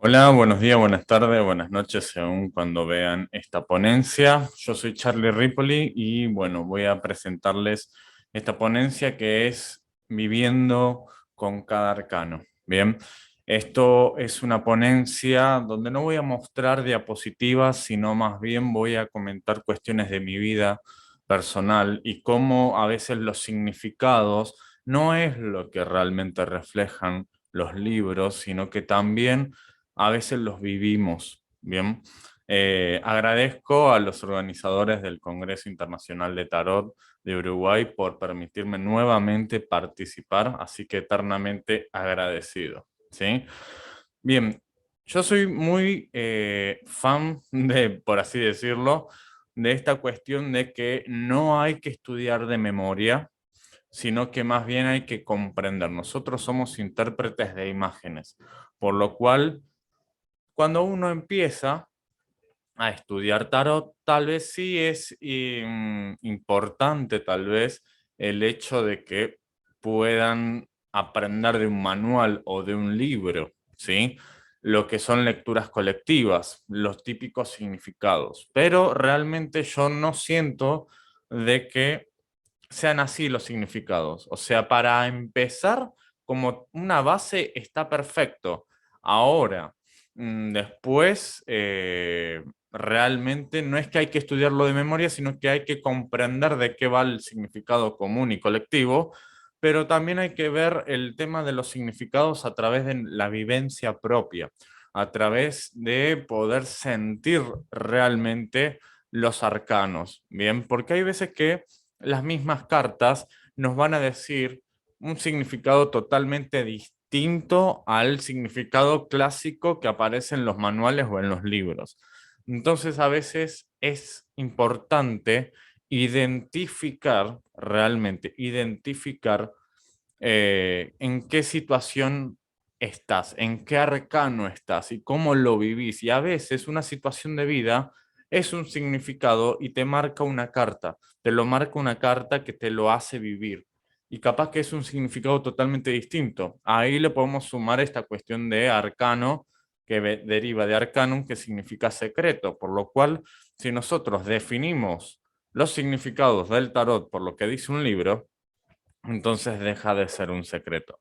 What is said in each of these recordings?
Hola, buenos días, buenas tardes, buenas noches, según cuando vean esta ponencia. Yo soy Charlie Ripoli y bueno, voy a presentarles esta ponencia que es Viviendo con cada arcano. Bien, esto es una ponencia donde no voy a mostrar diapositivas, sino más bien voy a comentar cuestiones de mi vida personal y cómo a veces los significados no es lo que realmente reflejan los libros, sino que también a veces los vivimos, ¿bien? Agradezco a los organizadores del Congreso Internacional de Tarot de Uruguay por permitirme nuevamente participar, así que eternamente agradecido, ¿sí? Bien, yo soy muy fan de, por así decirlo, de esta cuestión de que no hay que estudiar de memoria, sino que más bien hay que comprender. Nosotros somos intérpretes de imágenes, por lo cual cuando uno empieza a estudiar tarot, tal vez sí es importante, tal vez, el hecho de que puedan aprender de un manual o de un libro, ¿sí? Lo que son lecturas colectivas, los típicos significados. Pero realmente yo no siento de que sean así los significados. O sea, para empezar, como una base está perfecto. Ahora, después, realmente no es que hay que estudiarlo de memoria, sino que hay que comprender de qué va el significado común y colectivo, pero también hay que ver el tema de los significados a través de la vivencia propia, a través de poder sentir realmente los arcanos, ¿bien? Porque hay veces que las mismas cartas nos van a decir un significado totalmente distinto al significado clásico que aparece en los manuales o en los libros. Entonces, a veces es importante identificar, realmente identificar en qué situación estás, en qué arcano estás y cómo lo vivís. Y a veces una situación de vida es un significado y te marca una carta, te lo marca una carta que te lo hace vivir. Y capaz que es un significado totalmente distinto. Ahí le podemos sumar esta cuestión de arcano, que deriva de arcanum, que significa secreto, por lo cual, si nosotros definimos los significados del tarot por lo que dice un libro, entonces deja de ser un secreto.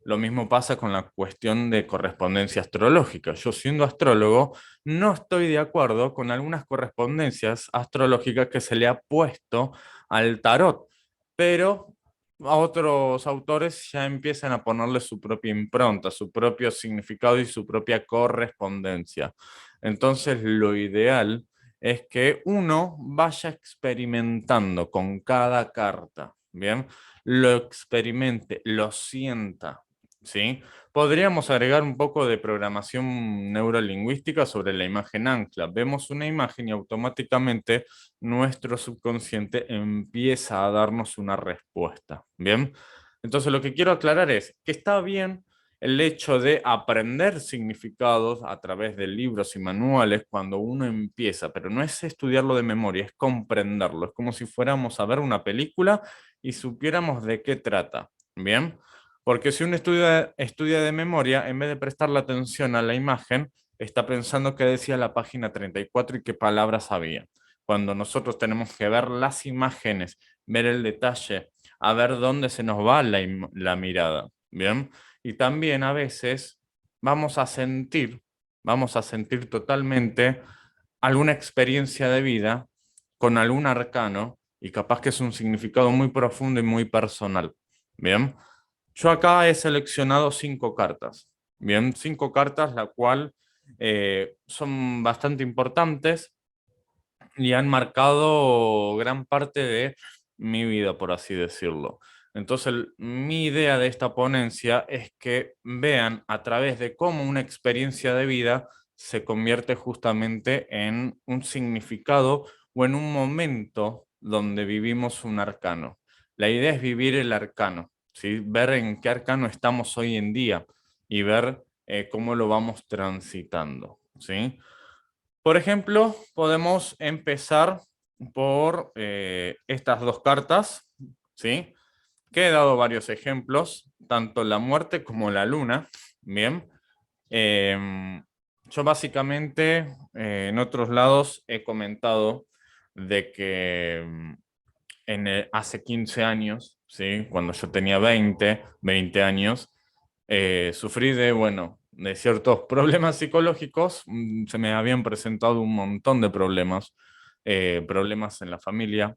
Lo mismo pasa con la cuestión de correspondencia astrológica. Yo siendo astrólogo no estoy de acuerdo con algunas correspondencias astrológicas que se le ha puesto al tarot, pero a otros autores ya empiezan a ponerle su propia impronta, su propio significado y su propia correspondencia. Entonces lo ideal es que uno vaya experimentando con cada carta, ¿bien? Lo experimente, lo sienta, ¿sí? Podríamos agregar un poco de programación neurolingüística sobre la imagen ancla. Vemos una imagen y automáticamente nuestro subconsciente empieza a darnos una respuesta, ¿bien? Entonces lo que quiero aclarar es que está bien el hecho de aprender significados a través de libros y manuales cuando uno empieza, pero no es estudiarlo de memoria, es comprenderlo. Es como si fuéramos a ver una película y supiéramos de qué trata, ¿bien? Porque si uno estudia de memoria, en vez de prestarle atención a la imagen, está pensando qué decía la página 34 y qué palabras había. Cuando nosotros tenemos que ver las imágenes, ver el detalle, a ver dónde se nos va la mirada, ¿bien? Y también a veces vamos a sentir, vamos a sentir totalmente alguna experiencia de vida con algún arcano y capaz que es un significado muy profundo y muy personal. Bien, yo acá he seleccionado 5 cartas. Bien, 5 cartas, la cual son bastante importantes y han marcado gran parte de mi vida, por así decirlo. Entonces, mi idea de esta ponencia es que vean a través de cómo una experiencia de vida se convierte justamente en un significado o en un momento donde vivimos un arcano. La idea es vivir el arcano, ¿sí? Ver en qué arcano estamos hoy en día y ver cómo lo vamos transitando, ¿sí? Por ejemplo, podemos empezar por estas 2 cartas, ¿sí? Que he dado varios ejemplos, tanto la muerte como la luna, ¿bien? Yo básicamente en otros lados he comentado de que hace 15 años, ¿sí? Cuando yo tenía 20 años, sufrí de, bueno, de ciertos problemas psicológicos. Se me habían presentado un montón de problemas, problemas en la familia,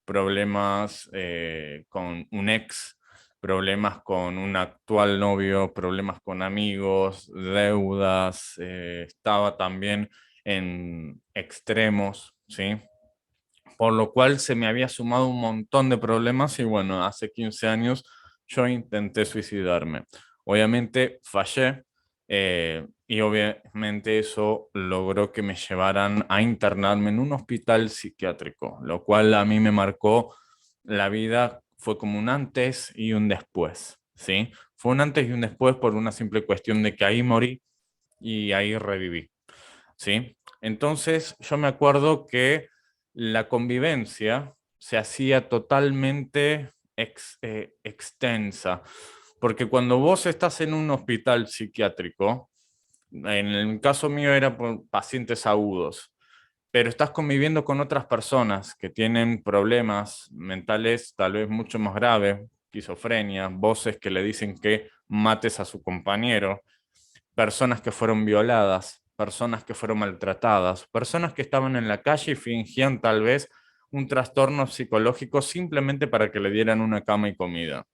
problemas con un ex, problemas con un actual novio, problemas con amigos, deudas, estaba también en extremos, ¿sí? Por lo cual se me había sumado un montón de problemas y bueno, hace 15 años yo intenté suicidarme. Obviamente fallé y obviamente eso logró que me llevaran a internarme en un hospital psiquiátrico, lo cual a mí me marcó la vida, fue como un antes y un después, ¿sí? Fue un antes y un después por una simple cuestión de que ahí morí y ahí reviví. ¿Sí? Entonces yo me acuerdo que la convivencia se hacía totalmente extensa, porque cuando vos estás en un hospital psiquiátrico, en el caso mío era por pacientes agudos, pero estás conviviendo con otras personas que tienen problemas mentales tal vez mucho más graves, esquizofrenia, voces que le dicen que mates a su compañero, personas que fueron violadas, personas que fueron maltratadas, personas que estaban en la calle y fingían tal vez un trastorno psicológico simplemente para que le dieran una cama y comida.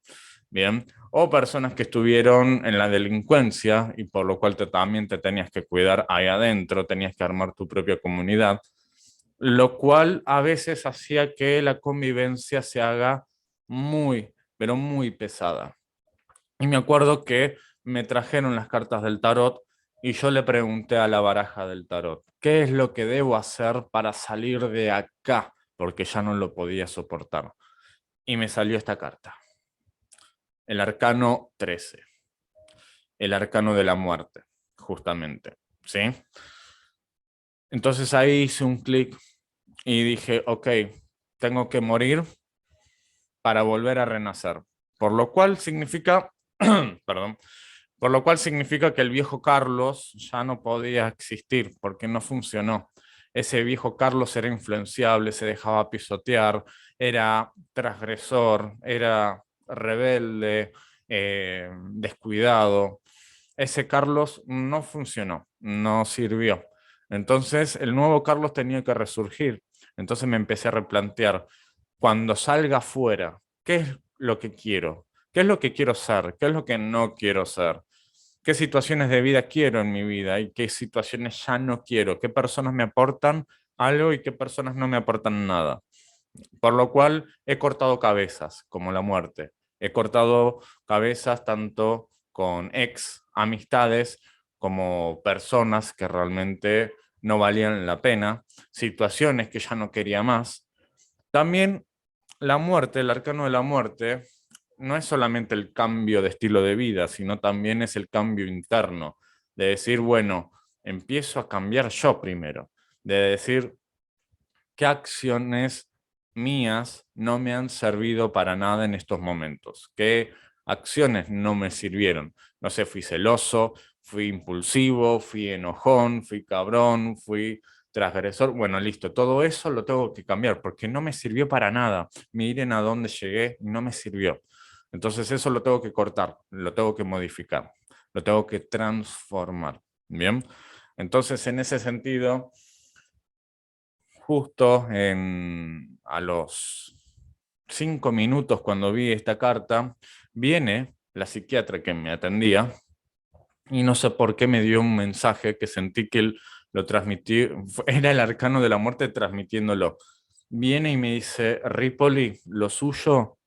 Bien, o personas que estuvieron en la delincuencia y por lo cual también te tenías que cuidar ahí adentro, tenías que armar tu propia comunidad, lo cual a veces hacía que la convivencia se haga muy, pero muy pesada. Y me acuerdo que me trajeron las cartas del tarot y yo le pregunté a la baraja del tarot, ¿qué es lo que debo hacer para salir de acá? Porque ya no lo podía soportar. Y me salió esta carta, el arcano 13, el arcano de la muerte, justamente, ¿sí? Entonces ahí hice un clic y dije, ok, tengo que morir para volver a renacer. Por lo cual significa, perdón, por lo cual significa que el viejo Carlos ya no podía existir porque no funcionó. Ese viejo Carlos era influenciable, se dejaba pisotear, era transgresor, era rebelde, descuidado. Ese Carlos no funcionó, no sirvió. Entonces el nuevo Carlos tenía que resurgir. Entonces me empecé a replantear, cuando salga afuera, ¿qué es lo que quiero? ¿Qué es lo que quiero ser? ¿Qué es lo que no quiero ser? ¿Qué situaciones de vida quiero en mi vida y qué situaciones ya no quiero? ¿Qué personas me aportan algo y qué personas no me aportan nada? Por lo cual he cortado cabezas, como la muerte. He cortado cabezas tanto con ex amistades como personas que realmente no valían la pena, situaciones que ya no quería más. También la muerte, el arcano de la muerte, no es solamente el cambio de estilo de vida, sino también es el cambio interno, de decir, bueno, empiezo a cambiar yo primero, de decir qué acciones mías no me han servido para nada en estos momentos, qué acciones no me sirvieron. No sé, fui celoso, fui impulsivo, fui enojón, fui cabrón, fui transgresor. Bueno, listo, todo eso lo tengo que cambiar porque no me sirvió para nada. Miren a dónde llegué, no me sirvió. Entonces eso lo tengo que cortar, lo tengo que modificar, lo tengo que transformar. Bien, entonces en ese sentido justo a los 5 minutos cuando vi esta carta, viene la psiquiatra que me atendía y no sé por qué me dio un mensaje que sentí que él lo transmití, era el arcano de la muerte transmitiéndolo. Viene y me dice, Ripoli, lo suyo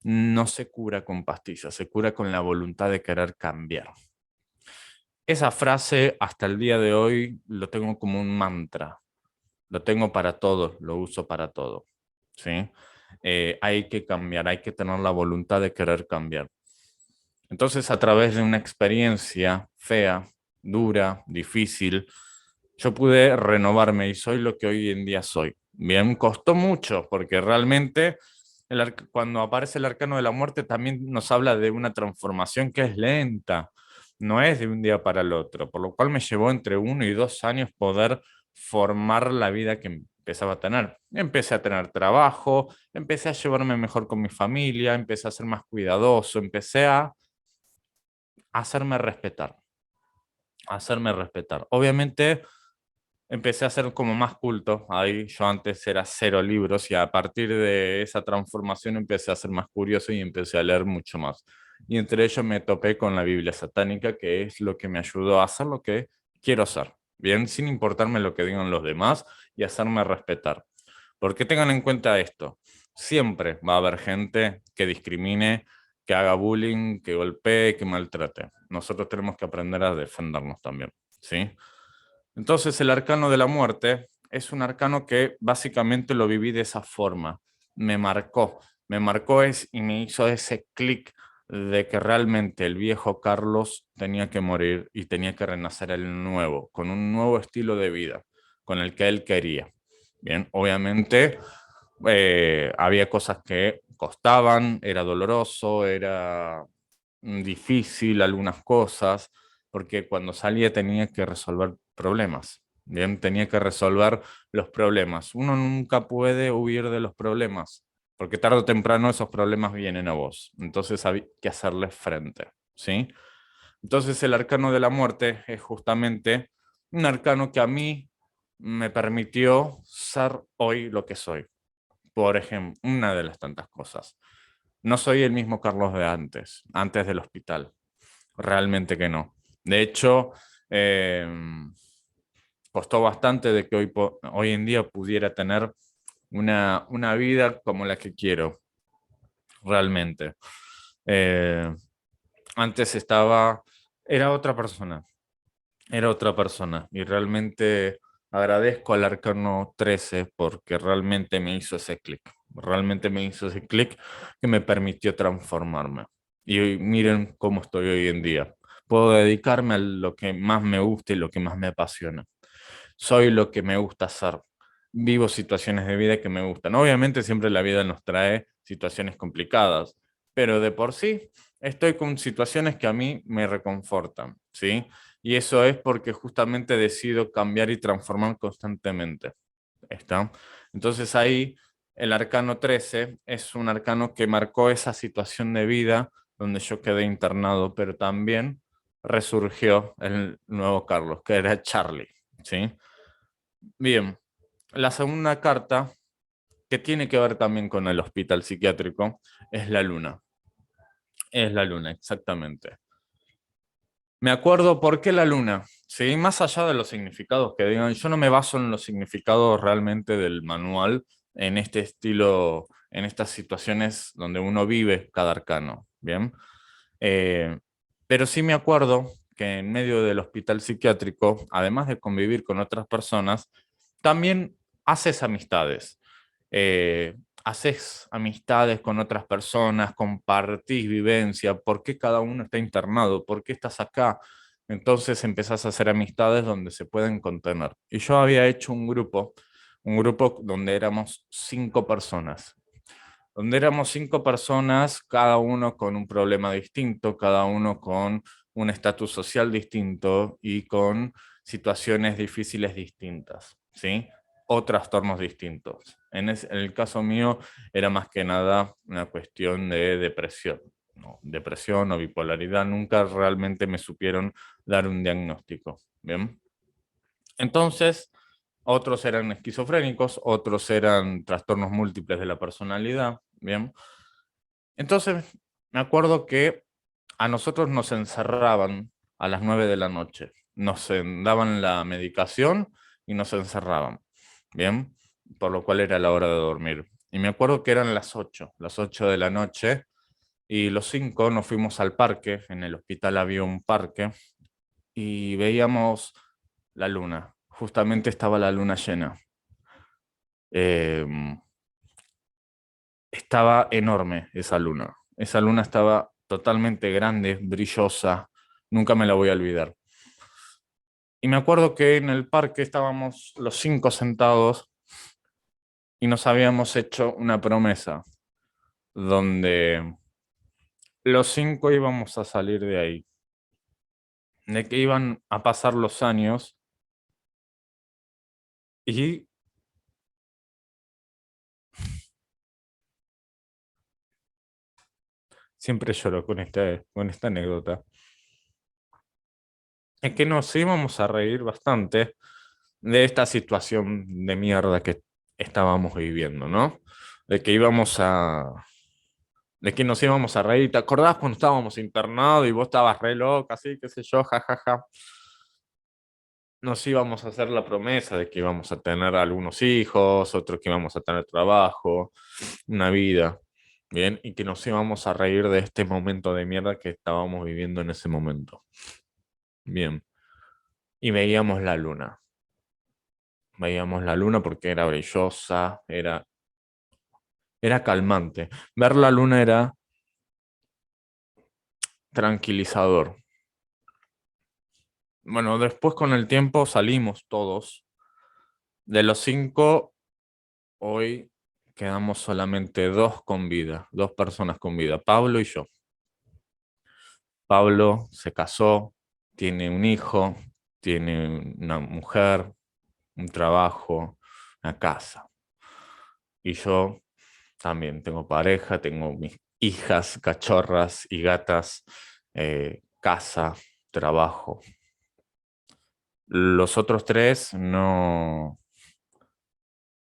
no se cura con pastillas, se cura con la voluntad de querer cambiar. Esa frase hasta el día de hoy lo tengo como un mantra. Lo tengo para todo, lo uso para todo, ¿sí? Hay que cambiar, hay que tener la voluntad de querer cambiar. Entonces, a través de una experiencia fea, dura, difícil, yo pude renovarme y soy lo que hoy en día soy. Bien, costó mucho porque realmente cuando aparece el arcano de la muerte también nos habla de una transformación que es lenta, no es de un día para el otro, por lo cual me llevó entre 1 y 2 años poder formar la vida que empezaba a tener. Empecé a tener trabajo, empecé a llevarme mejor con mi familia, empecé a ser más cuidadoso, empecé a hacerme respetar, a hacerme respetar. Obviamente empecé a ser como más culto. Ahí yo antes era cero libros y a partir de esa transformación empecé a ser más curioso y empecé a leer mucho más. Y entre ellos me topé con la Biblia satánica, que es lo que me ayudó a hacer lo que quiero hacer. Bien, sin importarme lo que digan los demás y hacerme respetar. Porque tengan en cuenta esto, siempre va a haber gente que discrimine, que haga bullying, que golpee, que maltrate. Nosotros tenemos que aprender a defendernos también, ¿sí? Entonces el arcano de la muerte es un arcano que básicamente lo viví de esa forma. Me marcó y me hizo ese clic de que realmente el viejo Carlos tenía que morir y tenía que renacer el nuevo, con un nuevo estilo de vida, con el que él quería. Bien, obviamente había cosas que costaban, era doloroso, era difícil algunas cosas, porque cuando salía tenía que resolver problemas. Bien, tenía que resolver los problemas. Uno nunca puede huir de los problemas, porque tarde o temprano esos problemas vienen a vos. Entonces hay que hacerles frente, ¿sí? Entonces el arcano de la muerte es justamente un arcano que a mí me permitió ser hoy lo que soy. Por ejemplo, una de las tantas cosas. No soy el mismo Carlos de antes, antes del hospital. Realmente que no. De hecho, eh, costó bastante de que hoy en día pudiera tener una vida como la que quiero, realmente. Eh, Antes era era otra persona y realmente agradezco al Arcano 13 porque realmente me hizo ese clic, realmente me hizo ese clic que me permitió transformarme. Y miren cómo estoy hoy en día. Puedo dedicarme a lo que más me gusta y lo que más me apasiona. Soy lo que me gusta hacer. Vivo situaciones de vida que me gustan. Obviamente siempre la vida nos trae situaciones complicadas, pero de por sí estoy con situaciones que a mí me reconfortan, ¿sí? Y eso es porque justamente decido cambiar y transformar constantemente. ¿Está? Entonces ahí el arcano 13 es un arcano que marcó esa situación de vida donde yo quedé internado, pero también resurgió el nuevo Carlos, que era Charlie, ¿sí? Bien, la segunda carta, que tiene que ver también con el hospital psiquiátrico, es la luna. Es la luna, exactamente. Me acuerdo por qué la luna, ¿sí? Más allá de los significados que digan, yo no me baso en los significados realmente del manual, en este estilo, en estas situaciones donde uno vive cada arcano, ¿bien? Eh, pero sí me acuerdo que en medio del hospital psiquiátrico, además de convivir con otras personas, también haces amistades. Eh, Haces amistades con otras personas, compartís vivencia, por qué cada uno está internado, por qué estás acá. Entonces empezás a hacer amistades donde se pueden contener. Y yo había hecho un grupo donde éramos 5 personas, cada uno con un problema distinto, cada uno con un estatus social distinto y con situaciones difíciles distintas, ¿sí? O trastornos distintos. En el caso mío era más que nada una cuestión de depresión, ¿no? Depresión o bipolaridad, nunca realmente me supieron dar un diagnóstico, ¿bien? Entonces, otros eran esquizofrénicos, otros eran trastornos múltiples de la personalidad, ¿bien? Entonces, me acuerdo que a nosotros nos encerraban a las 9 de la noche. Daban la medicación y nos encerraban. Bien, por lo cual era la hora de dormir. Y me acuerdo que eran las 8 de la noche, y los 5 nos fuimos al parque. En el hospital había un parque y veíamos la luna. Justamente estaba la luna llena. Em, Estaba enorme esa luna. Esa luna estaba totalmente grande, brillosa. Nunca me la voy a olvidar. Y me acuerdo que en el parque estábamos los 5 sentados y nos habíamos hecho una promesa donde los 5 íbamos a salir de ahí. de que iban a pasar los años y siempre lloro con esta anécdota, es que nos íbamos a reír bastante de esta situación de mierda que estábamos viviendo, ¿no? De que íbamos a... De que nos íbamos a reír. ¿Te acordás cuando estábamos internados y vos estabas re loca, así, qué sé yo, jajaja? Nos íbamos a hacer la promesa de que íbamos a tener algunos hijos, otros que íbamos a tener trabajo, una vida, ¿bien? Y que nos íbamos a reír de este momento de mierda que estábamos viviendo en ese momento. Bien. Y veíamos la luna. Veíamos la luna porque era brillosa, era calmante. Ver la luna era tranquilizador. Bueno, después con el tiempo salimos todos. De los 5, hoy quedamos solamente dos con vida, dos personas con vida, Pablo y yo. Pablo se casó, tiene un hijo, tiene una mujer, un trabajo, una casa. Y yo también tengo pareja, tengo mis hijas, cachorras y gatas, casa, trabajo. Los otros tres no,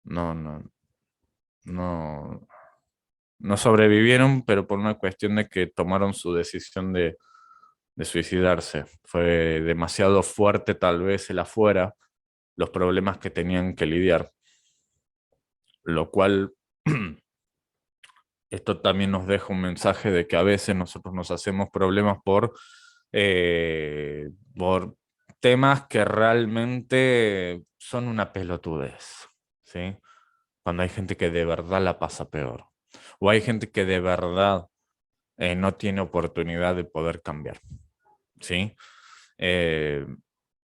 no, no, no sobrevivieron, pero por una cuestión de que tomaron su decisión de suicidarse. Fue demasiado fuerte tal vez el afuera, los problemas que tenían que lidiar, lo cual esto también nos deja un mensaje de que a veces nosotros nos hacemos problemas por temas que realmente son una pelotudez, ¿sí? Cuando hay gente que de verdad la pasa peor, o hay gente que de verdad no tiene oportunidad de poder cambiar, ¿sí? Eh,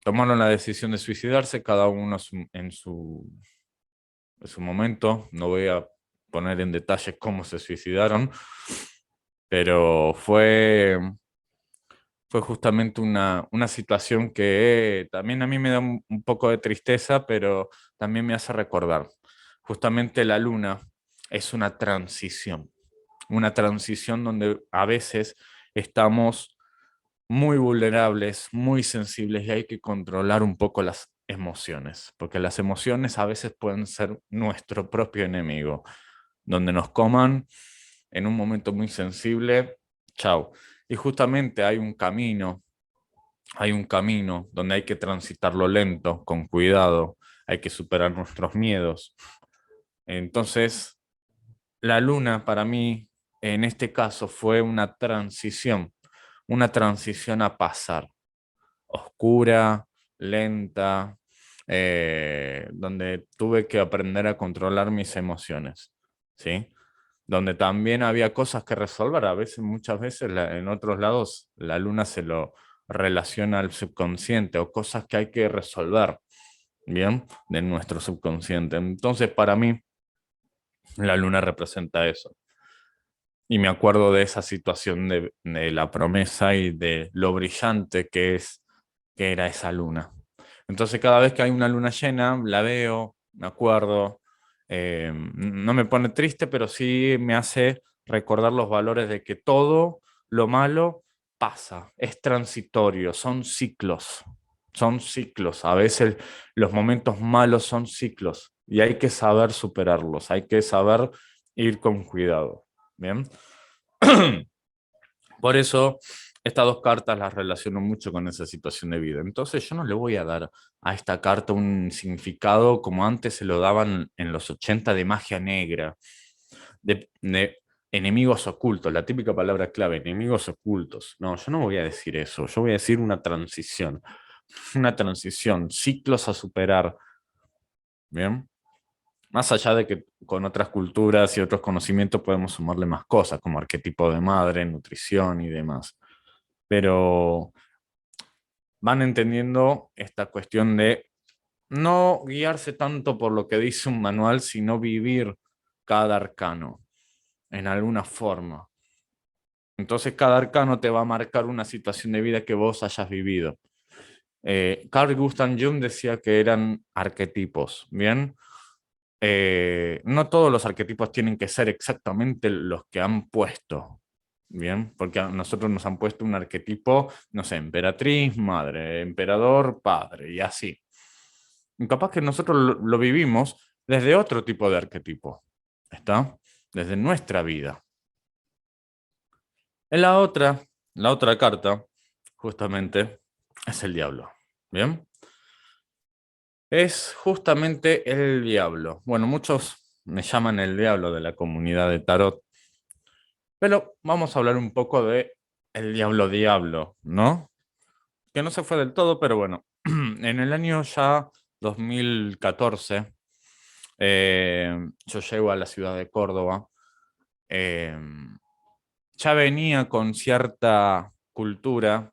Tomaron la decisión de suicidarse, cada uno en su momento. No voy a poner en detalle cómo se suicidaron, pero fue justamente una situación que también a mí me da un poco de tristeza, pero también me hace recordar. Justamente la luna es una transición donde a veces estamos muy vulnerables, muy sensibles y hay que controlar un poco las emociones, porque las emociones a veces pueden ser nuestro propio enemigo, donde nos coman en un momento muy sensible, chao. Y justamente hay un camino donde hay que transitarlo lento, con cuidado, hay que superar nuestros miedos. Entonces, la luna para mí, en este caso, fue una transición a pasar oscura, lenta, donde tuve que aprender a controlar mis emociones, ¿sí? Donde también había cosas que resolver. A veces, muchas veces, en otros lados, la luna se lo relaciona al subconsciente o cosas que hay que resolver, ¿bien? De nuestro subconsciente. Entonces, para mí, la luna representa eso. Y me acuerdo de esa situación de la promesa y de lo brillante que era esa luna. Entonces cada vez que hay una luna llena, la veo, me acuerdo, no me pone triste, pero sí me hace recordar los valores de que todo lo malo pasa, es transitorio, son ciclos. A veces los momentos malos son ciclos y hay que saber superarlos, hay que saber ir con cuidado. Bien. Por eso, estas dos cartas las relaciono mucho con esa situación de vida. Entonces, yo no le voy a dar a esta carta un significado como antes se lo daban en los 80 de magia negra, de enemigos ocultos, la típica palabra clave, enemigos ocultos. No, yo no voy a decir eso. Yo voy a decir una transición, ciclos a superar. Bien. Más allá de que con otras culturas y otros conocimientos podemos sumarle más cosas, como arquetipo de madre, nutrición y demás. Pero van entendiendo esta cuestión de no guiarse tanto por lo que dice un manual, sino vivir cada arcano en alguna forma. Entonces cada arcano te va a marcar una situación de vida que vos hayas vivido. Carl Gustav Jung decía que eran arquetipos, ¿bien? No todos los arquetipos tienen que ser exactamente los que han puesto, ¿bien? Porque a nosotros nos han puesto un arquetipo, no sé, emperatriz, madre, emperador, padre, y así. Y capaz que nosotros lo vivimos desde otro tipo de arquetipo, ¿está? Desde nuestra vida. En la otra carta, justamente, es el diablo, ¿bien? Es justamente el diablo. Bueno, muchos me llaman el diablo de la comunidad de tarot, pero vamos a hablar un poco de el diablo diablo, ¿no? Que no se fue del todo, pero bueno, en el año ya 2014, yo llego a la ciudad de Córdoba, eh, ya venía con cierta cultura,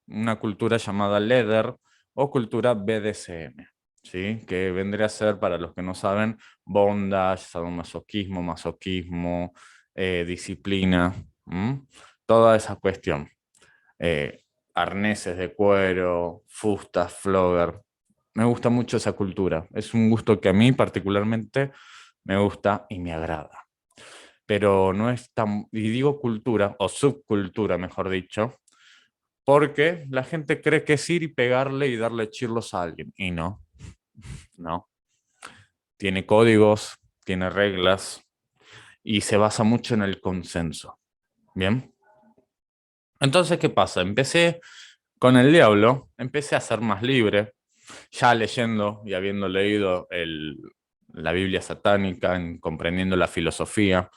una cultura llamada Leather o cultura BDSM, ¿sí? Que vendría a ser, para los que no saben, bondage, sadomasoquismo, masoquismo, disciplina, ¿m? Toda esa cuestión. Eh, Arneses de cuero, fustas, flogger. Me gusta mucho esa cultura. Es un gusto que a mí particularmente me gusta y me agrada. Pero no es tan, y digo cultura, o subcultura, mejor dicho, porque la gente cree que es ir y pegarle y darle chirlos a alguien. Y no, no. Tiene códigos, tiene reglas y se basa mucho en el consenso. Bien. Entonces, ¿qué pasa? Empecé con el diablo, empecé a ser más libre, ya leyendo y habiendo leído la Biblia satánica, comprendiendo la filosofía,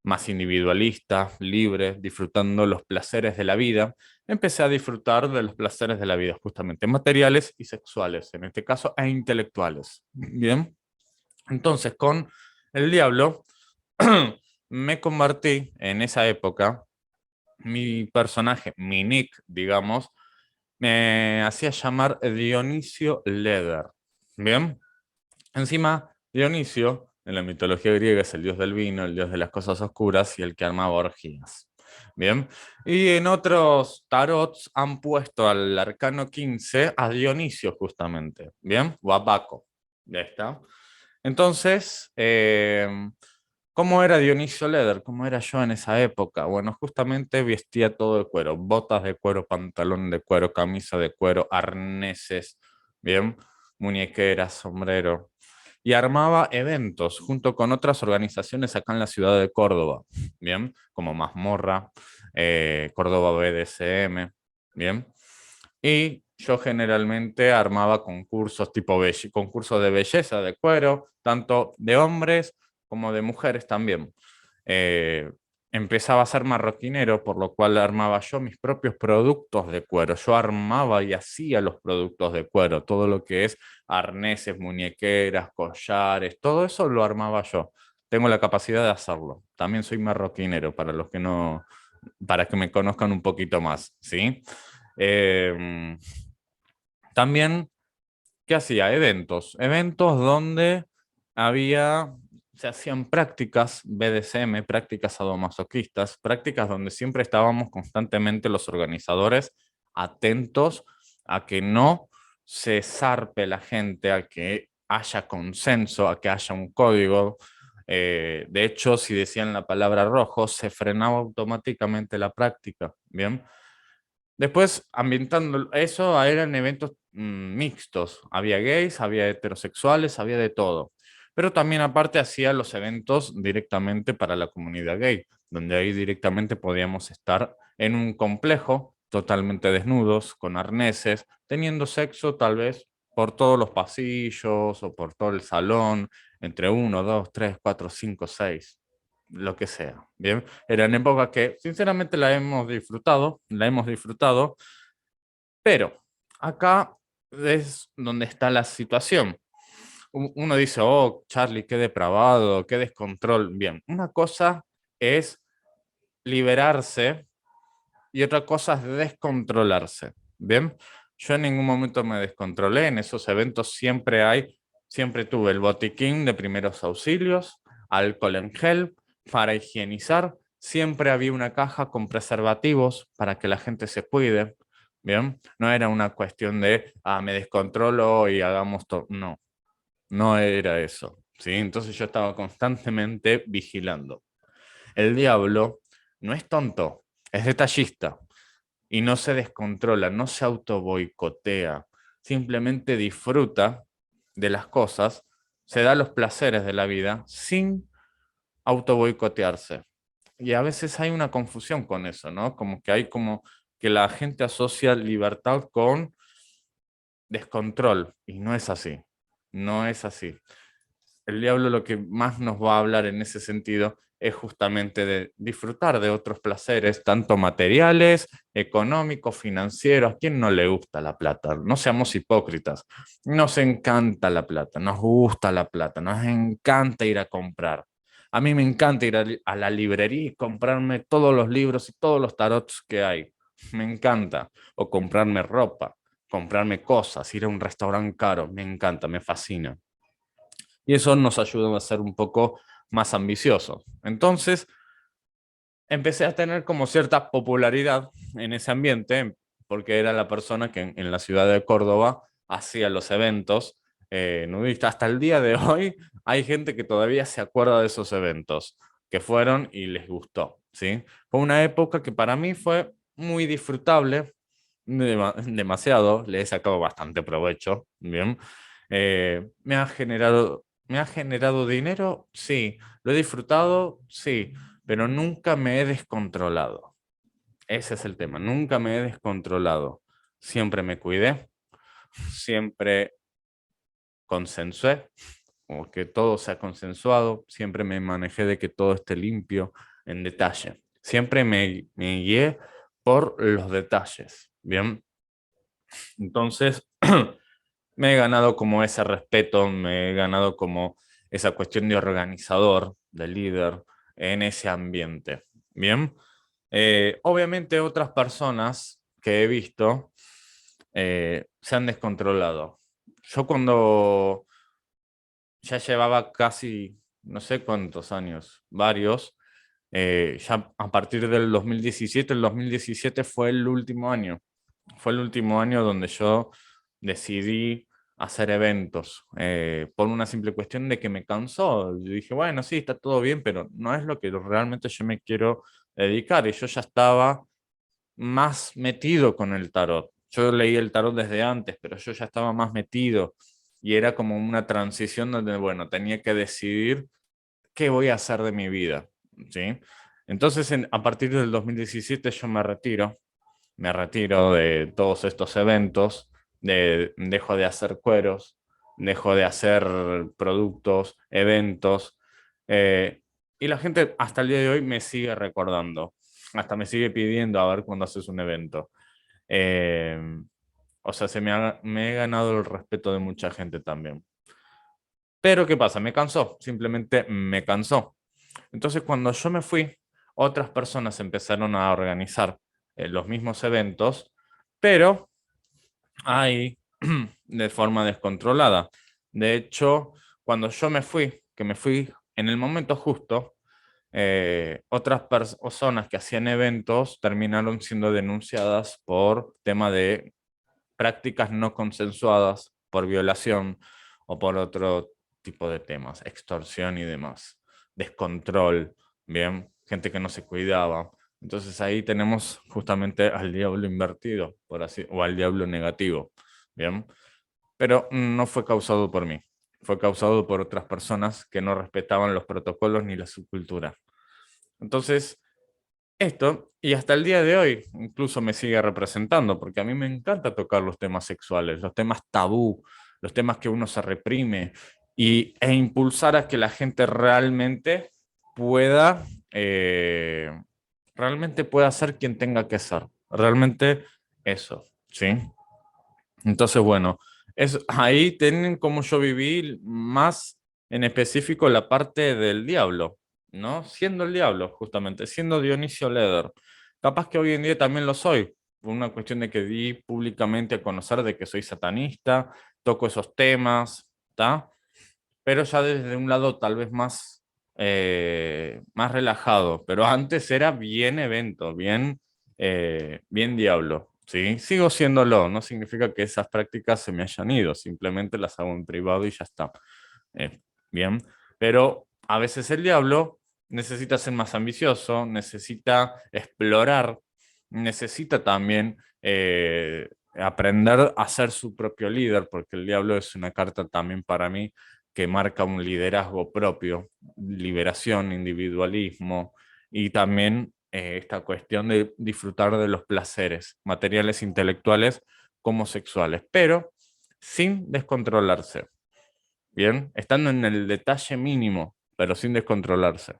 más individualista, libre, disfrutando los placeres de la vida, empecé a disfrutar de los placeres de la vida, justamente materiales y sexuales, en este caso, e intelectuales. Bien, entonces con el diablo me convertí en esa época, mi personaje, mi nick, digamos, me hacía llamar Dionisio Leder. Bien, encima, Dionisio, en la mitología griega, es el dios del vino, el dios de las cosas oscuras y el que armaba orgías. Bien. Y en otros tarots han puesto al arcano 15 a Dionisio, justamente. Bien. O a Baco. Ya está. Entonces, ¿cómo era Dionisio Leder? ¿Cómo era yo en esa época? Bueno, justamente vestía todo de cuero: botas de cuero, pantalón de cuero, camisa de cuero, arneses, bien, muñequeras, sombrero, y armaba eventos junto con otras organizaciones acá en la ciudad de Córdoba, bien, como Mazmorra, Córdoba BDSM, bien, y yo generalmente armaba concursos tipo concursos de belleza de cuero, tanto de hombres como de mujeres también. Eh, Empezaba a ser marroquinero, por lo cual armaba yo mis propios productos de cuero. Yo armaba y hacía los productos de cuero, todo lo que es arneses, muñequeras, collares, todo eso lo armaba yo. Tengo la capacidad de hacerlo. También soy marroquinero, para los que no, para que me conozcan un poquito más, ¿sí? Eh, También, ¿qué hacía? Eventos donde había, se hacían prácticas BDSM, prácticas sadomasoquistas, prácticas donde siempre estábamos constantemente los organizadores atentos a que no se zarpe la gente, a que haya consenso, a que haya un código. De hecho, si decían la palabra rojo, se frenaba automáticamente la práctica, ¿bien? Después, ambientando eso, eran eventos mixtos. Había gays, había heterosexuales, había de todo. Pero también aparte hacía los eventos directamente para la comunidad gay, donde ahí directamente podíamos estar en un complejo, totalmente desnudos, con arneses, teniendo sexo tal vez por todos los pasillos o por todo el salón, entre uno, dos, tres, cuatro, cinco, seis, lo que sea. Bien, eran épocas que sinceramente la hemos disfrutado, pero acá es donde está la situación. Uno dice, oh, Charlie, qué depravado, qué descontrol. Bien, una cosa es liberarse y otra cosa es descontrolarse. Bien, yo en ningún momento me descontrolé. En esos eventos siempre tuve el botiquín de primeros auxilios, alcohol en gel para higienizar, siempre había una caja con preservativos para que la gente se cuide, ¿bien? No era una cuestión de, me descontrolo y hagamos todo, no, no era eso, ¿sí? Entonces yo estaba constantemente vigilando. El diablo no es tonto, es detallista y no se descontrola, no se auto boicotea, simplemente disfruta de las cosas, se da los placeres de la vida sin auto boicotearse. Y a veces hay una confusión con eso, ¿no? Como que hay como que la gente asocia libertad con descontrol y no es así, no es así. El diablo lo que más nos va a hablar en ese sentido es justamente de disfrutar de otros placeres, tanto materiales, económicos, financieros. ¿A quién no le gusta la plata? No seamos hipócritas. Nos encanta la plata, nos gusta la plata, nos encanta ir a comprar. A mí me encanta ir a la librería y comprarme todos los libros y todos los tarots que hay. Me encanta. O comprarme ropa, comprarme cosas, ir a un restaurante caro. Me encanta, me fascina. Y eso nos ayuda a ser un poco más ambiciosos. Entonces, empecé a tener como cierta popularidad en ese ambiente, porque era la persona que en la ciudad de Córdoba hacía los eventos nudistas. Hasta el día de hoy hay gente que todavía se acuerda de esos eventos, que fueron y les gustó, ¿sí? Fue una época que para mí fue muy disfrutable, demasiado, le he sacado bastante provecho, ¿bien? Me ha generado dinero, sí. Lo he disfrutado, sí, pero nunca me he descontrolado. Ese es el tema, nunca me he descontrolado. Siempre me cuidé, siempre consensué, o que todo sea consensuado, siempre me manejé de que todo esté limpio, en detalle. Siempre me guié por los detalles, ¿bien? Entonces, me he ganado como ese respeto, me he ganado como esa cuestión de organizador, de líder en ese ambiente. Bien, obviamente otras personas que he visto se han descontrolado. Yo cuando ya llevaba casi, no sé cuántos años, varios, ya a partir del 2017, el 2017 fue el último año. Fue el último año donde yo decidí hacer eventos por una simple cuestión de que me cansó. Yo dije, bueno, sí, está todo bien, pero no es lo que realmente yo me quiero dedicar. Y yo ya estaba más metido con el tarot. Yo leí el tarot desde antes, pero yo ya estaba más metido y era como una transición donde, bueno, tenía que decidir qué voy a hacer de mi vida, ¿sí? Entonces, a partir del 2017 yo me retiro de todos estos eventos, dejo de hacer cueros, dejo de hacer productos, eventos, eh, y la gente hasta el día de hoy me sigue recordando, hasta me sigue pidiendo a ver cuándo haces un evento. Eh, o sea, me he ganado el respeto de mucha gente también. Pero ¿qué pasa? Me cansó, simplemente me cansó. Entonces, cuando yo me fui, otras personas empezaron a organizar los mismos eventos, pero ahí de forma descontrolada. De hecho, cuando yo me fui, que me fui en el momento justo, otras personas que hacían eventos terminaron siendo denunciadas por tema de prácticas no consensuadas, por violación o por otro tipo de temas, extorsión y demás, descontrol, bien, gente que no se cuidaba. Entonces ahí tenemos justamente al diablo invertido, por así, o al diablo negativo, bien, pero no fue causado por mí, fue causado por otras personas que no respetaban los protocolos ni la subcultura. Entonces, esto, y hasta el día de hoy, incluso me sigue representando, porque a mí me encanta tocar los temas sexuales, los temas tabú, los temas que uno se reprime, e impulsar a que la gente pueda, eh, realmente pueda ser quien tenga que ser. Realmente eso, ¿sí? Entonces, bueno, ahí tienen como yo viví más en específico la parte del diablo, ¿no? Siendo el diablo, justamente, siendo Dionisio Leder. Capaz que hoy en día también lo soy, por una cuestión de que di públicamente a conocer de que soy satanista, toco esos temas, ¿está? Pero ya desde un lado tal vez más más relajado, pero antes era bien evento, bien diablo, ¿sí? Sigo siéndolo, no significa que esas prácticas se me hayan ido, simplemente las hago en privado y ya está. Eh, Bien, pero a veces el diablo necesita ser más ambicioso, necesita explorar, necesita también aprender a ser su propio líder, porque el diablo es una carta también para mí que marca un liderazgo propio, liberación, individualismo y también esta cuestión de disfrutar de los placeres materiales, intelectuales como sexuales, pero sin descontrolarse. Bien, estando en el detalle mínimo, pero sin descontrolarse.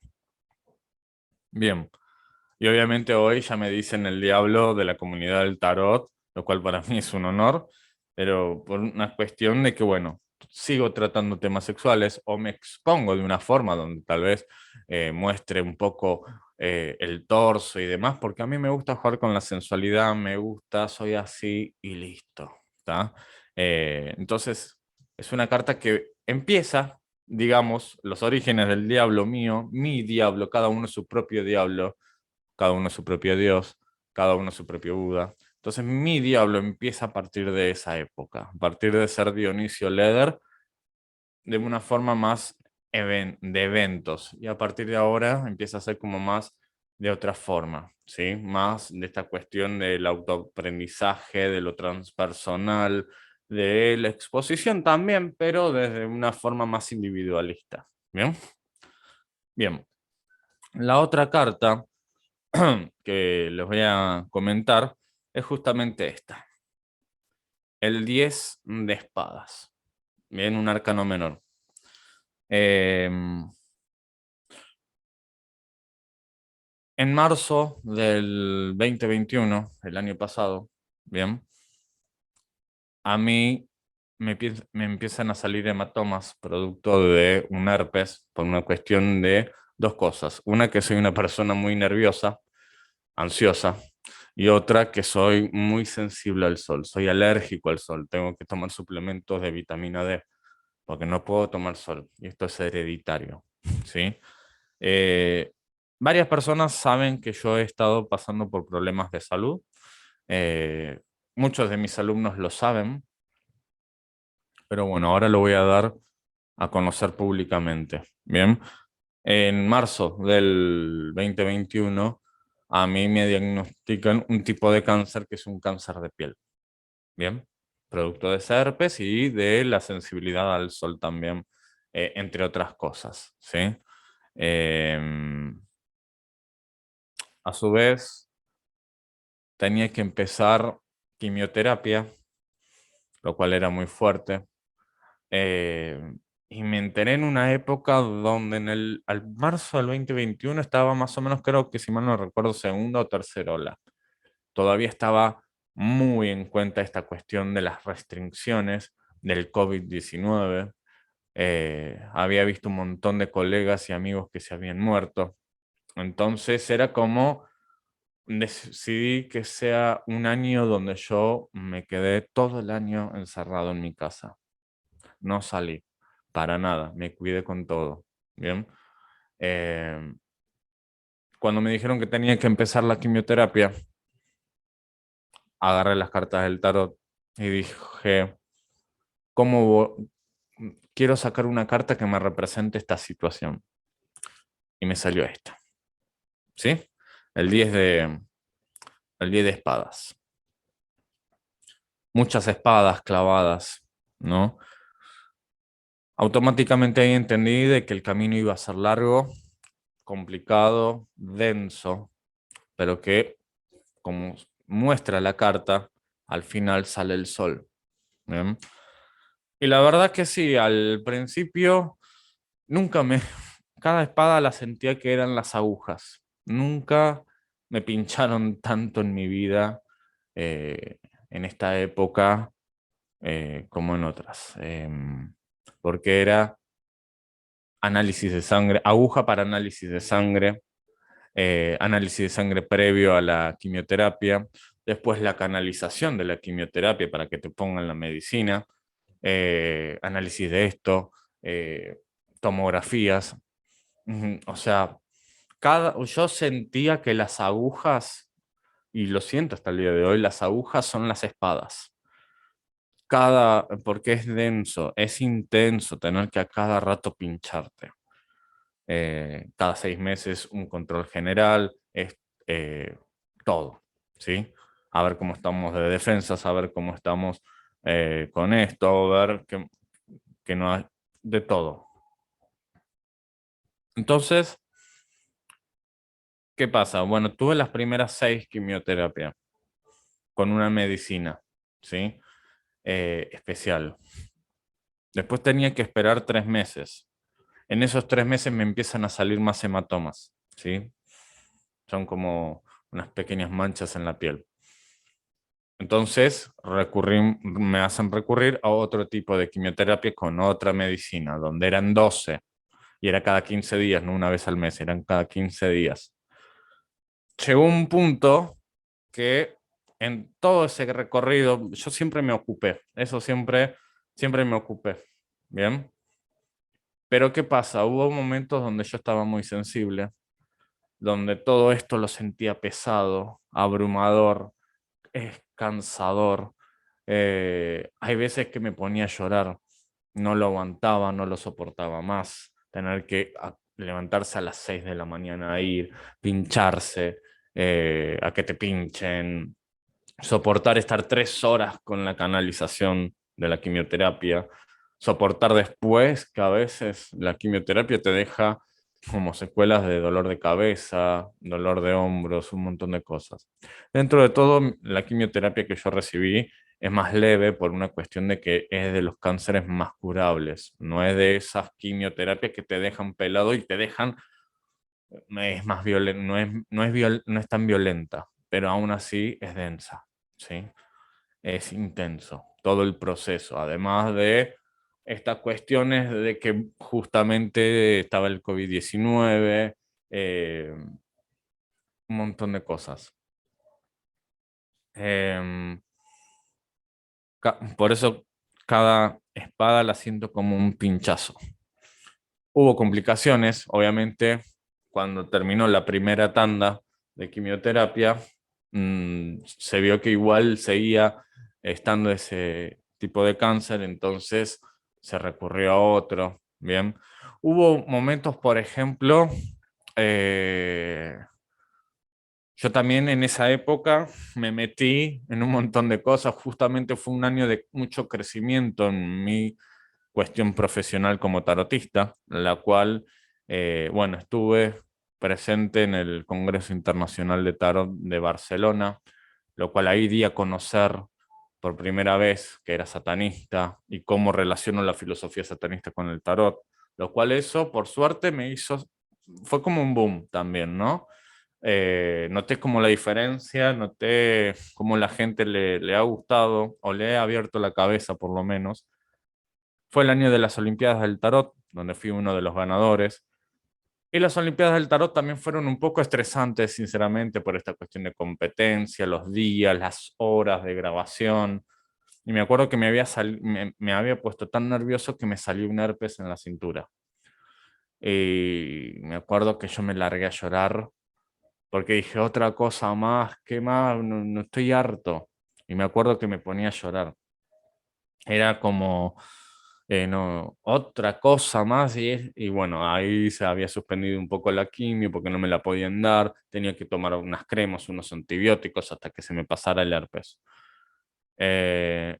Bien, y obviamente hoy ya me dicen el diablo de la comunidad del tarot, lo cual para mí es un honor, pero por una cuestión de que, bueno, sigo tratando temas sexuales o me expongo de una forma donde tal vez muestre un poco el torso y demás, porque a mí me gusta jugar con la sensualidad, me gusta, soy así y listo, ¿está? Entonces, es una carta que empieza, digamos, los orígenes del diablo mío, mi diablo, cada uno su propio diablo, cada uno su propio Dios, cada uno su propio Buda. Entonces mi diablo empieza a partir de esa época, a partir de ser Dionisio Leder, de una forma más de eventos, y a partir de ahora empieza a ser como más de otra forma, ¿sí? Más de esta cuestión del autoaprendizaje, de lo transpersonal, de la exposición también, pero desde una forma más individualista. ¿Bien? Bien. La otra carta que les voy a comentar es justamente esta, el 10 de espadas, bien, un arcano menor. Eh, en marzo del 2021, el año pasado, bien, a mí me empiezan a salir hematomas producto de un herpes por una cuestión de dos cosas. Una, que soy una persona muy nerviosa, ansiosa, y otra que soy muy sensible al sol, soy alérgico al sol, tengo que tomar suplementos de vitamina D porque no puedo tomar sol y esto es hereditario, ¿sí? Eh, Varias personas saben que yo he estado pasando por problemas de salud, eh, muchos de mis alumnos lo saben, pero bueno, ahora lo voy a dar a conocer públicamente, ¿bien? En marzo del 2021, a mí me diagnostican un tipo de cáncer que es un cáncer de piel. Bien, producto de ese herpes y de la sensibilidad al sol también, entre otras cosas, ¿sí? Em, a su vez, tenía que empezar quimioterapia, lo cual era muy fuerte. Y me enteré en una época donde al marzo del 2021 estaba más o menos, creo que si mal no recuerdo, segunda o tercera ola. Todavía estaba muy en cuenta esta cuestión de las restricciones del COVID-19. Había visto un montón de colegas y amigos que se habían muerto. Entonces era como decidí que sea un año donde yo me quedé todo el año encerrado en mi casa. No salí para nada, me cuidé con todo. Bien. Eh, Cuando me dijeron que tenía que empezar la quimioterapia, agarré las cartas del tarot y dije, ¿cómo quiero sacar una carta que me represente esta situación? Y me salió esta, ¿sí? El 10 de, el 10 de espadas. Muchas espadas clavadas, ¿no? Automáticamente ahí entendí de que el camino iba a ser largo, complicado, denso, pero que, como muestra la carta, al final sale el sol. ¿Bien? Y la verdad que sí, al principio nunca me... Cada espada la sentía que eran las agujas. Nunca me pincharon tanto en mi vida eh, en esta época como en otras. Porque era análisis de sangre, aguja para análisis de sangre, análisis de sangre previo a la quimioterapia, después la canalización de la quimioterapia para que te pongan la medicina, análisis de esto, tomografías. O sea, yo sentía que las agujas, y lo siento hasta el día de hoy, las agujas son las espadas. Porque es denso, es intenso tener que a cada rato pincharte. Cada 6 meses un control general, es eh, todo, ¿sí? A ver cómo estamos de defensas, a ver cómo estamos con esto, a ver que no hay de todo. Entonces, ¿qué pasa? Bueno, tuve las primeras 6 quimioterapias con una medicina, ¿sí? Especial. Después tenía que esperar 3 meses. En esos 3 meses me empiezan a salir más hematomas, ¿sí? Son como unas pequeñas manchas en la piel. Entonces, me hacen recurrir a otro tipo de quimioterapia con otra medicina, donde eran 12 y era cada 15 días, no una vez al mes, eran cada 15 días. Llegó un punto que en todo ese recorrido yo siempre me ocupé, eso siempre me ocupé, ¿bien? Pero ¿qué pasa? Hubo momentos donde yo estaba muy sensible, donde todo esto lo sentía pesado, abrumador, es cansador. Hay veces que me ponía a llorar, no lo aguantaba, no lo soportaba más, tener que levantarse a las 6 de la mañana a ir, pincharse, a que te pinchen, soportar estar 3 horas con la canalización de la quimioterapia, soportar después que a veces la quimioterapia te deja como secuelas de dolor de cabeza, dolor de hombros, un montón de cosas. Dentro de todo, la quimioterapia que yo recibí es más leve por una cuestión de que es de los cánceres más curables, no es de esas quimioterapias que te dejan pelado y te dejan, es más violenta, no es tan violenta, pero aún así es densa, ¿sí? Es intenso todo el proceso, además de estas cuestiones de que justamente estaba el COVID-19, un montón de cosas. Em, por eso cada espada la siento como un pinchazo. Hubo complicaciones, obviamente, cuando terminó la primera tanda de quimioterapia, se vio que igual seguía estando ese tipo de cáncer, entonces se recurrió a otro, ¿bien? Hubo momentos, por ejemplo, eh, yo también en esa época me metí en un montón de cosas, justamente fue un año de mucho crecimiento en mi cuestión profesional como tarotista, la cual, bueno, estuve presente en el Congreso Internacional de Tarot de Barcelona, lo cual ahí di a conocer por primera vez que era satanista y cómo relaciono la filosofía satanista con el tarot, lo cual eso, por suerte, fue como un boom también, ¿no? Noté como la diferencia, noté cómo la gente le ha gustado o le ha abierto la cabeza por lo menos. Fue el año de las Olimpiadas del Tarot, donde fui uno de los ganadores. Y las Olimpiadas del Tarot también fueron un poco estresantes, sinceramente, por esta cuestión de competencia, los días, las horas de grabación. Y me acuerdo que me había puesto tan nervioso que me salió un herpes en la cintura. Y me acuerdo que yo me largué a llorar porque dije, otra cosa más, ¿qué más? No, no estoy harto. Y me acuerdo que me ponía a llorar. Era como, no, otra cosa más y bueno, ahí se había suspendido un poco la quimio porque no me la podían dar, tenía que tomar unas cremas, unos antibióticos hasta que se me pasara el herpes. Eh,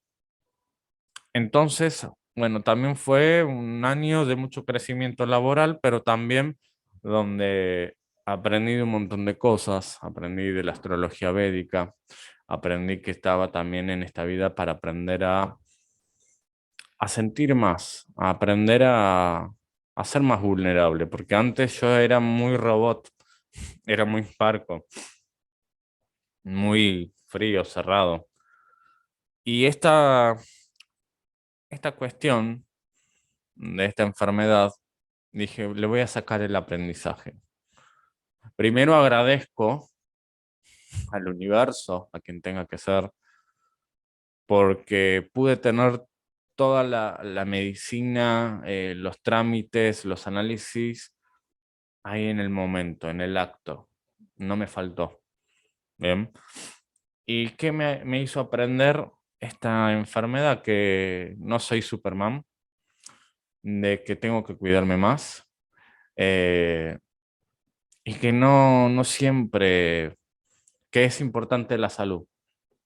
entonces, bueno, también fue un año de mucho crecimiento laboral, pero también donde aprendí de un montón de cosas, aprendí de la astrología védica, aprendí que estaba también en esta vida para aprender a sentir más, a aprender a ser más vulnerable, porque antes yo era muy robot, era muy parco, muy frío, cerrado. Y esta cuestión de esta enfermedad, dije, le voy a sacar el aprendizaje. Primero agradezco al universo, a quien tenga que ser, porque pude tener toda la medicina, los trámites, los análisis ahí en el momento, en el acto. No me faltó. Bien. ¿Y qué me hizo aprender esta enfermedad? Que no soy Superman, de que tengo que cuidarme más, eh, y que no siempre, que es importante la salud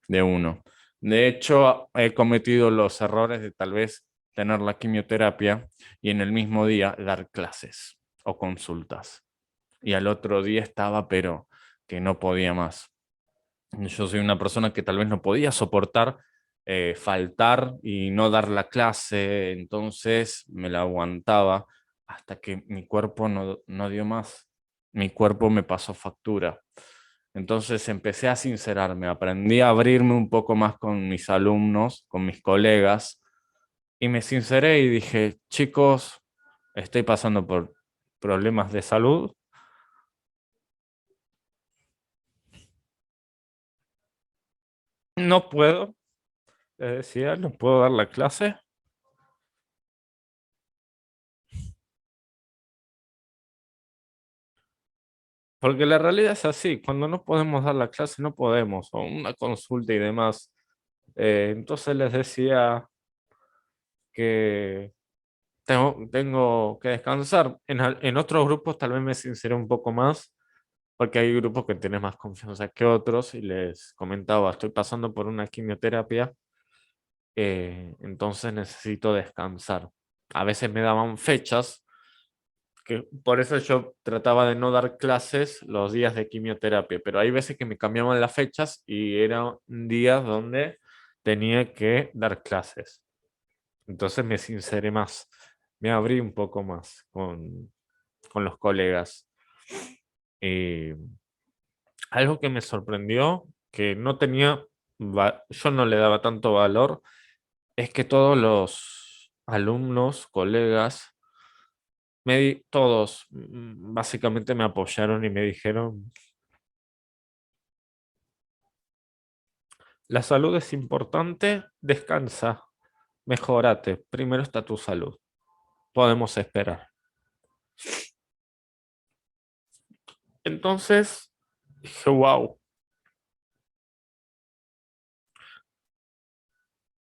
de uno. De hecho, he cometido los errores de tal vez tener la quimioterapia y en el mismo día dar clases o consultas. Y al otro día estaba, pero que no podía más. Yo soy una persona que tal vez no podía soportar faltar y no dar la clase, entonces me la aguantaba hasta que mi cuerpo no dio más. Mi cuerpo me pasó factura. Entonces empecé a sincerarme, aprendí a abrirme un poco más con mis alumnos, con mis colegas, y me sinceré y dije, chicos, estoy pasando por problemas de salud, no puedo, les decía, no puedo dar la clase. Porque la realidad es así, cuando no podemos dar la clase, no podemos, o una consulta y demás. Entonces les decía que tengo que descansar. En otros grupos tal vez me sinceré un poco más, porque hay grupos que tienen más confianza que otros, y les comentaba, estoy pasando por una quimioterapia, entonces necesito descansar. A veces me daban fechas que por eso yo trataba de no dar clases los días de quimioterapia, pero hay veces que me cambiaban las fechas y eran días donde tenía que dar clases. Entonces me sinceré más, me abrí un poco más con los colegas. Y algo que me sorprendió, que no tenía, yo no le daba tanto valor, es que todos los alumnos, colegas, todos básicamente me apoyaron y me dijeron, la salud es importante, descansa, mejórate, primero está tu salud, podemos esperar. Entonces, dije, wow,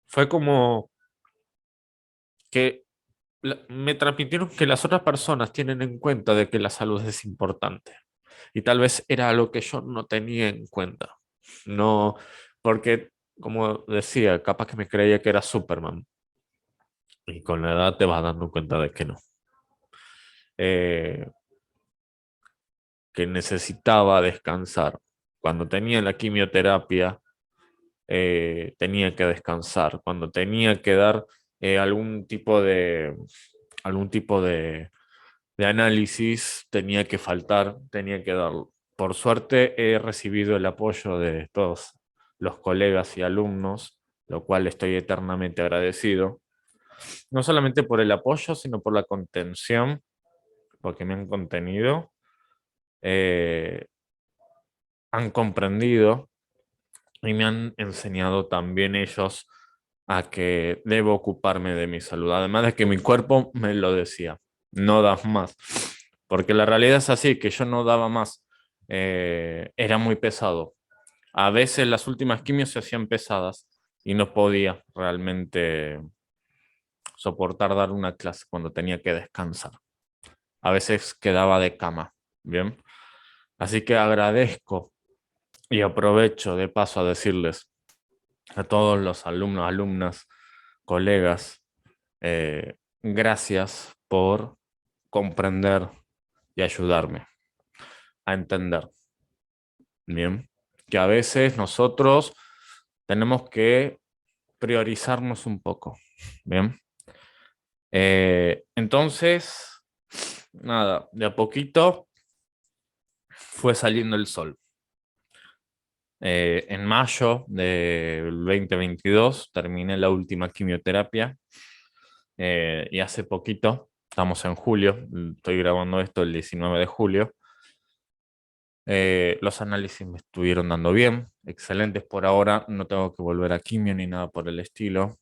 fue como que me transmitieron que las otras personas tienen en cuenta de que la salud es importante. Y tal vez era algo que yo no tenía en cuenta. No, porque, como decía, capaz que me creía que era Superman. Y con la edad te vas dando cuenta de que no. Eh, que necesitaba descansar. Cuando tenía la quimioterapia, tenía que descansar. Cuando tenía que dar algún tipo algún tipo de análisis, tenía que faltar, tenía que darlo. Por suerte he recibido el apoyo de todos los colegas y alumnos, lo cual estoy eternamente agradecido. No solamente por el apoyo, sino por la contención, porque me han contenido, eh, han comprendido y me han enseñado también ellos a que debo ocuparme de mi salud. Además de que mi cuerpo me lo decía, no das más. Porque la realidad es así, que yo no daba más. Era muy pesado. A veces las últimas quimios se hacían pesadas y no podía realmente soportar dar una clase cuando tenía que descansar. A veces quedaba de cama, ¿bien? Así que agradezco y aprovecho de paso a decirles a todos los alumnos, alumnas, colegas, gracias por comprender y ayudarme a entender, ¿bien? Que a veces nosotros tenemos que priorizarnos un poco, ¿bien? Entonces, nada, de a poquito fue saliendo el sol. En mayo del 2022 terminé la última quimioterapia, y hace poquito, estamos en julio, estoy grabando esto el 19 de julio, los análisis me estuvieron dando bien, excelentes por ahora, no tengo que volver a quimio ni nada por el estilo.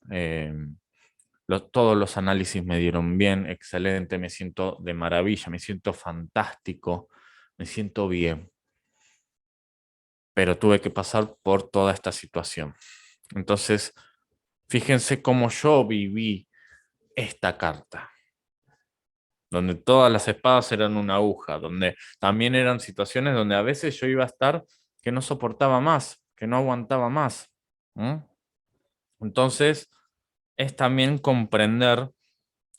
Todos los análisis me dieron bien, excelente, me siento de maravilla, me siento fantástico, me siento bien, pero tuve que pasar por toda esta situación. Entonces, fíjense cómo yo viví esta carta, donde todas las espadas eran una aguja, donde también eran situaciones donde a veces yo iba a estar que no soportaba más, que no aguantaba más. ¿Mm? Entonces, es también comprender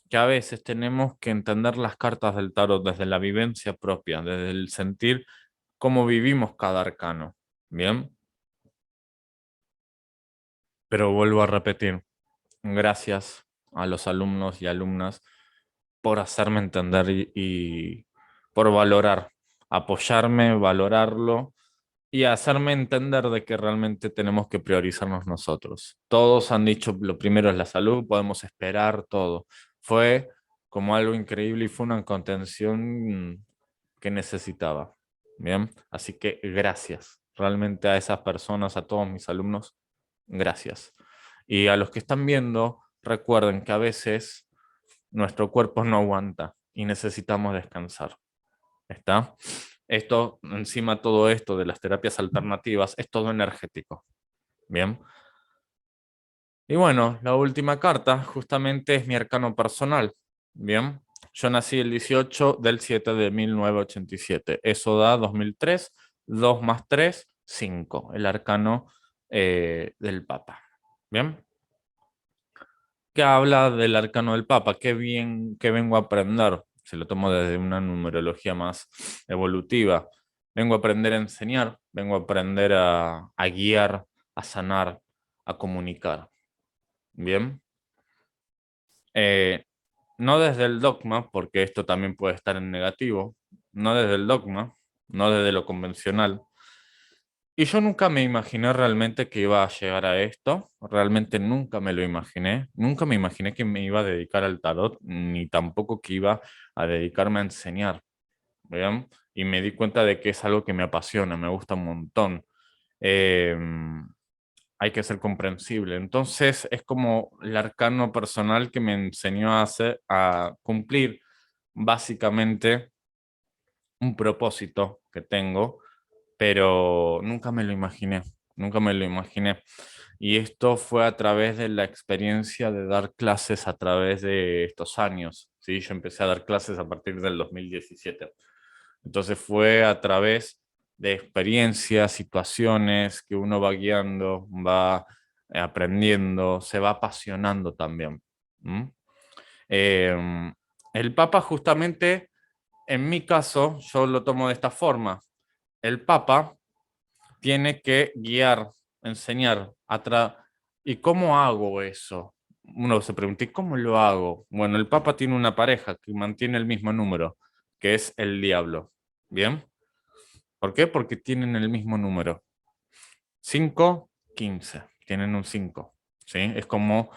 que a veces tenemos que entender las cartas del tarot desde la vivencia propia, desde el sentir cómo vivimos cada arcano. Bien, pero vuelvo a repetir, gracias a los alumnos y alumnas por hacerme entender y por valorar, apoyarme, valorarlo y hacerme entender de que realmente tenemos que priorizarnos nosotros. Todos han dicho, lo primero es la salud, podemos esperar todo. Fue como algo increíble y fue una contención que necesitaba. Bien, así que gracias realmente a esas personas, a todos mis alumnos, gracias. Y a los que están viendo, recuerden que a veces nuestro cuerpo no aguanta y necesitamos descansar. ¿Está? Esto, encima todo esto de las terapias alternativas, es todo energético. Bien. Y bueno, la última carta justamente es mi arcano personal. Bien. Yo nací el 18 del 7 de 1987. Eso da 2003, 2 más 3, 5. El arcano del Papa. Bien. ¿Qué habla del arcano del Papa? ¿Qué bien que vengo a aprender? Se lo tomo desde una numerología más evolutiva. Vengo a aprender a enseñar, vengo a aprender a guiar, a sanar, a comunicar. Bien. Eh, no desde el dogma, porque esto también puede estar en negativo, no desde el dogma, no desde lo convencional. Y yo nunca me imaginé realmente que iba a llegar a esto, realmente nunca me lo imaginé, nunca me imaginé que me iba a dedicar al tarot, ni tampoco que iba a dedicarme a enseñar, ¿bien? Y me di cuenta de que es algo que me apasiona, me gusta un montón. Eh, hay que ser comprensible. Entonces es como el arcano personal que me enseñó a hacer, a cumplir básicamente un propósito que tengo, pero nunca me lo imaginé, nunca me lo imaginé. Y esto fue a través de la experiencia de dar clases a través de estos años, ¿sí? Yo empecé a dar clases a partir del 2017. Entonces fue a través de experiencias, situaciones que uno va guiando, va aprendiendo, se va apasionando también. ¿Mm? Eh, el Papa justamente, en mi caso, yo lo tomo de esta forma. El Papa tiene que guiar, enseñar. ¿Y cómo hago eso? Uno se pregunta, ¿y cómo lo hago? Bueno, el Papa tiene una pareja que mantiene el mismo número, que es el diablo. ¿Bien? ¿Por qué? Porque tienen el mismo número. 5, 15. Tienen un 5. ¿Sí? Es como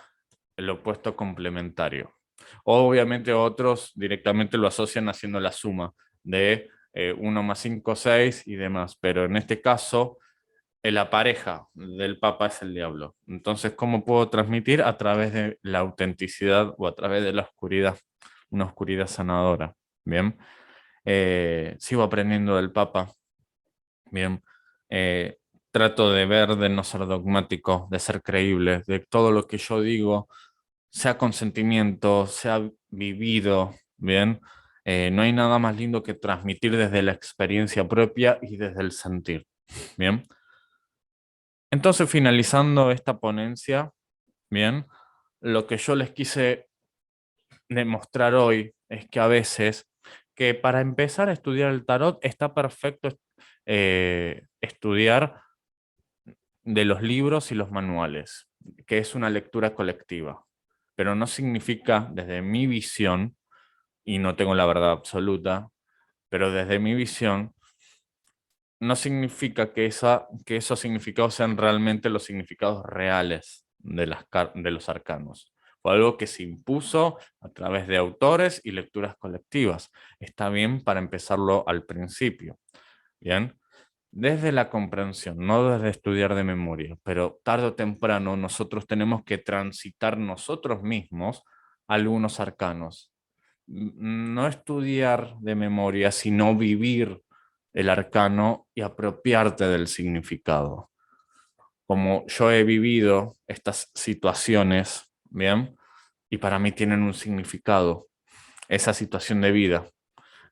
el opuesto complementario. Obviamente otros directamente lo asocian haciendo la suma de 1 más 5, 6 y demás, pero en este caso la pareja del Papa es el diablo. Entonces, ¿cómo puedo transmitir? A través de la autenticidad o a través de la oscuridad, una oscuridad sanadora. Bien, sigo aprendiendo del Papa. Bien, eh, trato de ver, de no ser dogmático, de ser creíble, de todo lo que yo digo sea con sentimiento, sea vivido, ¿bien? No hay nada más lindo que transmitir desde la experiencia propia y desde el sentir, ¿bien? Entonces, finalizando esta ponencia, ¿bien? Lo que yo les quise demostrar hoy es que a veces, que para empezar a estudiar el tarot está perfecto estudiar de los libros y los manuales, que es una lectura colectiva, pero no significa, desde mi visión, y no tengo la verdad absoluta, pero desde mi visión, no significa que esos significados sean realmente los significados reales de los arcanos. Fue algo que se impuso a través de autores y lecturas colectivas. Está bien para empezarlo al principio. Bien. desde la comprensión, no desde estudiar de memoria, pero tarde o temprano nosotros tenemos que transitar nosotros mismos algunos arcanos. No estudiar de memoria, sino vivir el arcano y apropiarte del significado. Como yo he vivido estas situaciones, ¿bien? Y para mí tienen un significado, esa situación de vida.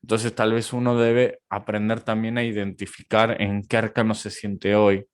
Entonces tal vez uno debe aprender también a identificar en qué arcano se siente hoy,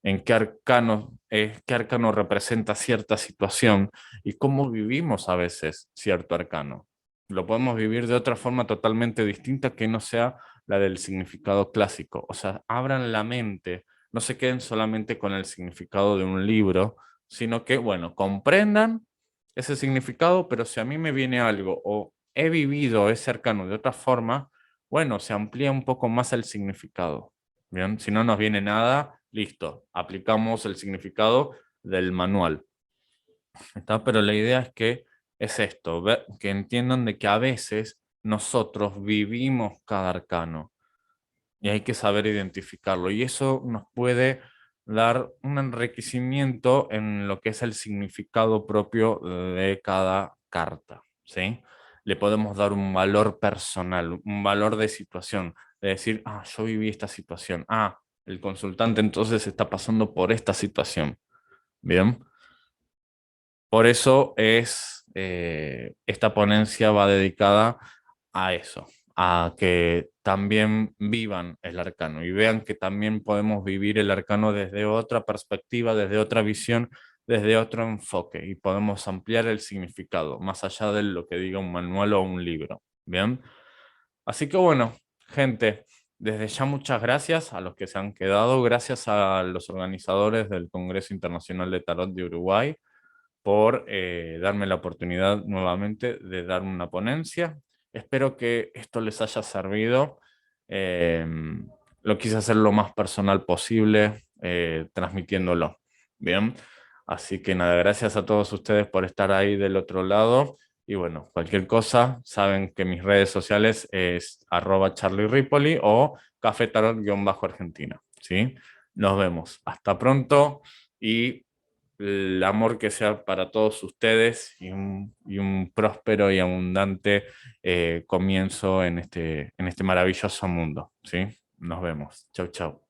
en qué arcano representa cierta situación y cómo vivimos a veces cierto arcano. Lo podemos vivir de otra forma totalmente distinta que no sea la del significado clásico. O sea, abran la mente, no se queden solamente con el significado de un libro, sino que, bueno, comprendan ese significado, pero si a mí me viene algo o he vivido ese arcano de otra forma, bueno, se amplía un poco más el significado. Bien, si no nos viene nada, listo, aplicamos el significado del manual. ¿Está? Pero la idea es que es esto, que entiendan de que a veces nosotros vivimos cada arcano y hay que saber identificarlo. Y eso nos puede dar un enriquecimiento en lo que es el significado propio de cada carta, ¿sí? Le podemos dar un valor personal, un valor de situación, de decir, ah, yo viví esta situación, ah, el consultante entonces está pasando por esta situación, ¿bien? Por eso esta ponencia va dedicada a eso, a que también vivan el arcano y vean que también podemos vivir el arcano desde otra perspectiva, desde otra visión, desde otro enfoque y podemos ampliar el significado, más allá de lo que diga un manual o un libro. Bien, así que bueno, gente, desde ya muchas gracias a los que se han quedado, gracias a los organizadores del Congreso Internacional de Tarot de Uruguay por darme la oportunidad nuevamente de dar una ponencia. Espero que esto les haya servido. Eh, lo quise hacer lo más personal posible, transmitiéndolo. Bien, así que nada, gracias a todos ustedes por estar ahí del otro lado. Y bueno, cualquier cosa, saben que mis redes sociales es @charlieripoli o cafetarot-argentina. ¿Sí? Nos vemos. Hasta pronto y el amor que sea para todos ustedes y un próspero y abundante comienzo en este maravilloso mundo, ¿sí? Nos vemos. Chau, chau.